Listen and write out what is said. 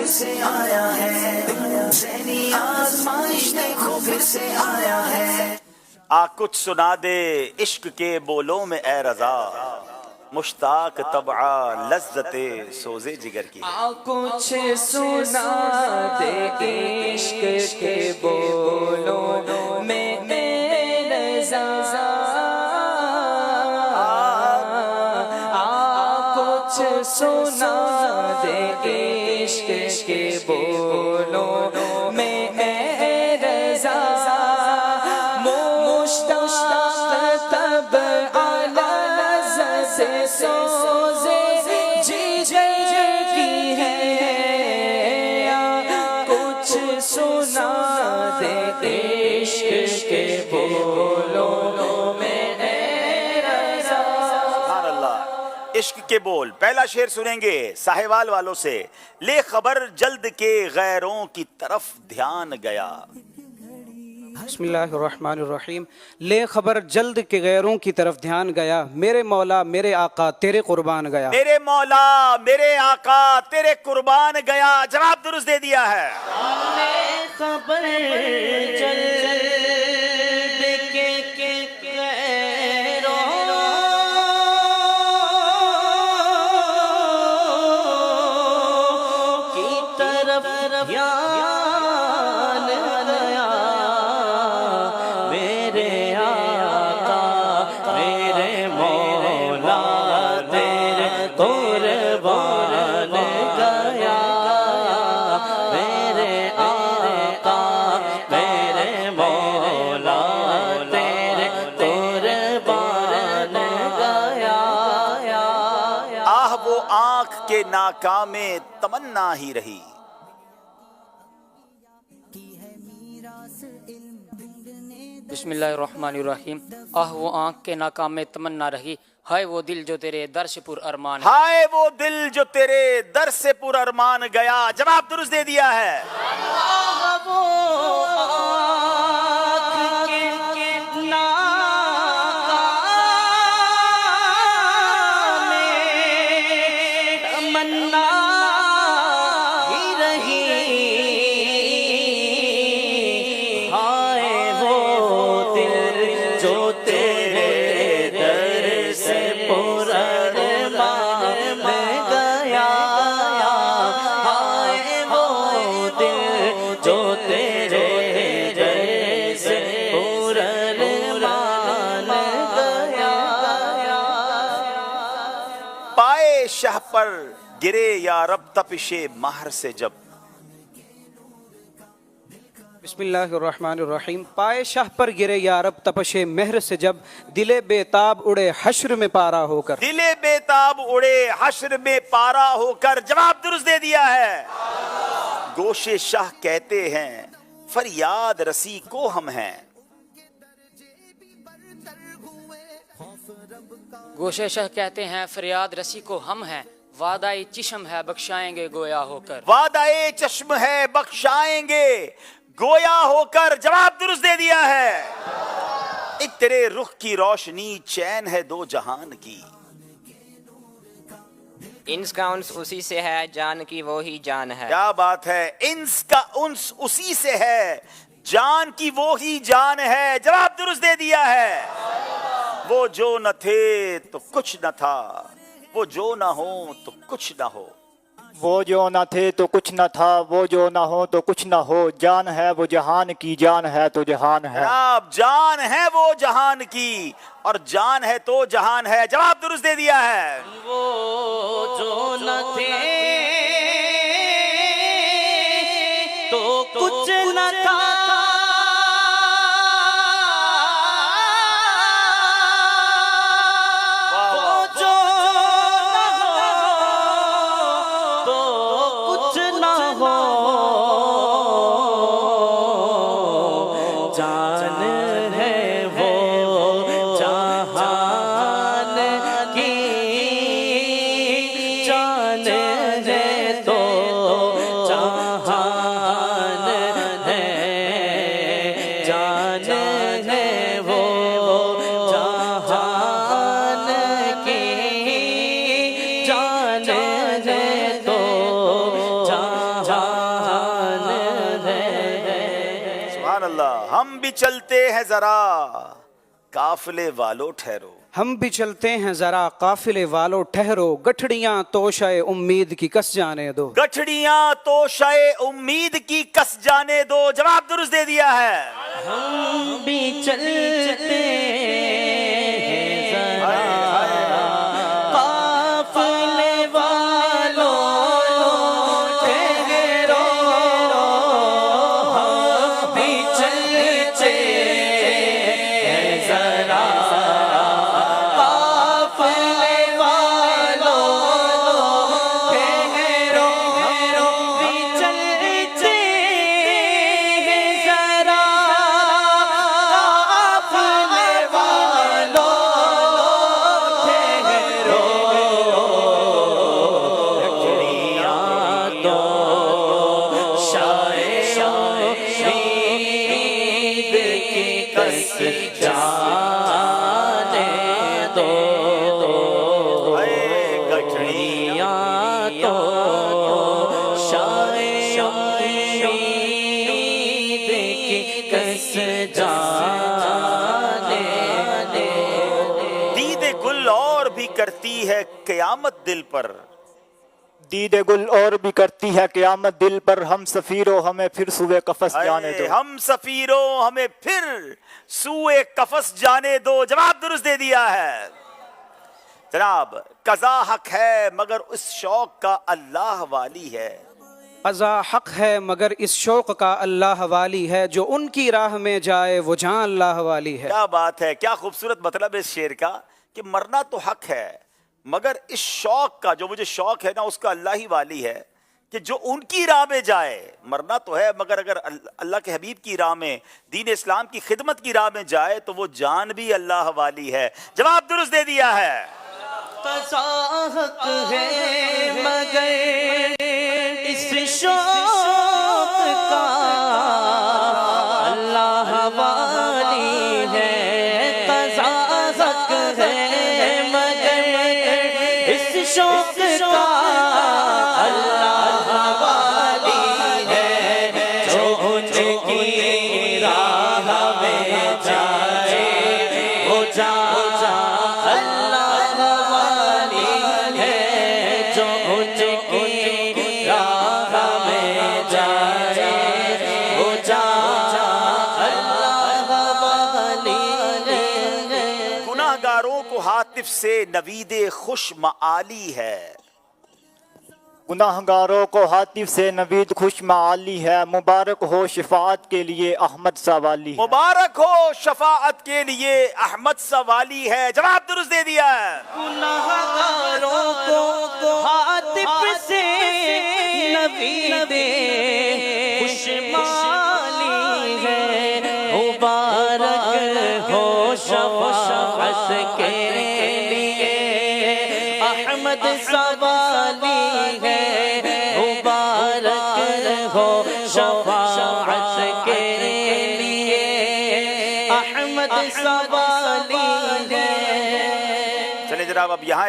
फिर से आया है, ज़हनी आज़माइश देखो फिर से आया है। आ कुछ सुना दे इश्क के बोलों में ए रज़ा, मुश्ताक तबआ लज्जते सोजे जिगर की। आ कुछ सुना दे इश्क के बोलों में ए रज़ा, आ कुछ सुना दे इश्क के बोलों में ए रज़ा, मुश्ताक तब आला लज़्ज़त सोज़े जिगर की है। कुछ सुना दे इश्क के बोलों में ए रज़ा। सुभान अल्लाह। इश्क के बोल, पहला शेर सुनेंगे साहिवाल वालों से। ले खबर जल्द के गैरों की तरफ ध्यान गया। बिस्मिल्लाहिर्रहमानिर्रहीम। ले खबर जल्द के गैरों की तरफ ध्यान गया, मेरे मौला मेरे आका तेरे कुर्बान गया। मेरे मौला मेरे आका तेरे कुर्बान गया, जवाब दुरुस्त दे दिया है। ले खबर जल्द के गैरों की तरफ ध्यान गया, मेरे आका मेरे मौला तेरे कुर्बान गया, मेरे आका मेरे मौला तेरे कुर्बान गया। आह वो आंख के नाकामे तमन्ना ही रही। बिस्मिल्लाहिर्रहमानिर्रहीम। आह वो आँख के नाकाम में तमन्ना रही, हाय वो दिल जो तेरे दर से पुर अरमान है। हाय वो दिल जो तेरे दर से पुर अरमान गया, जवाब दुरुस्त दे दिया है। वो आँख के नाकाम में तमन्ना ही रही, हाय वो दिल जो तेरे दर से पुर अरमान गया, हाय वो दिल जो तेरे दर से पुर अरमान गया। पाए शाह पर गिरे या रब तपिशे महर से जब। बिस्मिल्लाहिर्रहमानिर्रहीम। पाए शाह पर गिरे यारब तपशे मेहर से जब, दिले बेताब उड़े हश्र में पारा होकर। दिले बेताब उड़े हश्र में पारा होकर, जवाब दुरुस्त दे दिया है। गोशे शाह कहते हैं फरियाद रसी को हम हैं। गोशे शाह कहते हैं फरियाद रसी को हम हैं, वादाई चिश्म है बख्शाएंगे गोया होकर। वादाए चश्म है बख्शाएंगे गोया होकर, जवाब दुरुस्त दे दिया है। एक तेरे रुख की रोशनी चैन है दो जहान की। इंस का उन्स उसी से है, जान की वो ही जान है। क्या बात है, इंस का उन्स उसी से है, जान की वो ही जान है, जवाब दुरुस्त दे दिया है। वो जो न थे तो कुछ न था, वो जो न हो तो कुछ न हो। वो जो न थे तो कुछ न था, वो जो न हो तो कुछ न हो, जान है वो जहान की, जान है तो जहान है। जनाब जान है वो जहान की और जान है तो जहान है, जवाब दुरुस्त दे दिया है। वो जो न थे तो कुछ न था, वो जो न हो तो कुछ न हो, जान है वो जहान की, जान है तो जहान है अल्लाह। हम भी चलते हैं जरा काफिले वालों ठहरो, हम भी चलते हैं जरा काफिले वालों ठहरो, गठड़ियां तोशाए उम्मीद की कस जाने दो। गठड़ियां तो शाये उम्मीद की कस जाने दो। जवाब दुरुस्त दे दिया है। हम भी चलते हैं जरा काफिले वालों ठहरो, हम भी चलते हैं जरा काफिले वालों ठहरो, हम भी चलते हैं जरा काफिले वालों ठहरो। दीदे गुल और भी करती है कयामत दिल पर, दीदे गुल और भी करती है क़यामत दिल पर, हम सफीरों हमें फिर सुबह कफस जाने दो। हम सफीरों हमें फिर सूए कफस जाने दो। जवाब दुरुस्त दे दिया है। जनाब कज़ा हक है मगर उस शौक का अल्लाह वाली है। क़ज़ा हक है मगर इस शौक का अल्लाह वाली है, जो उनकी राह में जाए वो जहां अल्लाह वाली है। क्या बात है, क्या खूबसूरत मतलब है इस शेर का कि मरना तो हक है मगर इस शौक का, जो मुझे शौक है ना उसका अल्लाह ही वाली है, कि जो उनकी राह में जाए। मरना तो है मगर अगर अल्लाह के हबीब की राह में, दीन इस्लाम की खिदमत की राह में जाए तो वो जान भी अल्लाह वाली है। जवाब दुरुस्त दे दिया है। क़ज़ा हक है मगर इस शौक का अल्लाह वाली है। क़ज़ा हक है मगर इस शौक का अल्लाह वाली है, जो उनकी राह में जाए वो जा अल्लाह वाली है, जो उनकी राह में जाए वो जा अल्लाह वाली है। गुनाहगारों को हातिफ से नवीदे खुश माली है। गुनाहगारों को हातिफ से नवीद खुश माली है, मुबारक हो शफाअत के लिए अहमद सवाली है। मुबारक हो शफाअत के लिए अहमद सवाली है। जवाब दुरुस्त दे दिया है। गुनाहगारों को हातिफ से नवीदे खुशमाली है, मुबारक हो शफाअत के लिए अहमद सवाली है, मुबारक हो शफाअत के लिए अहमद सवाली है। चले जनाब अब यहाँ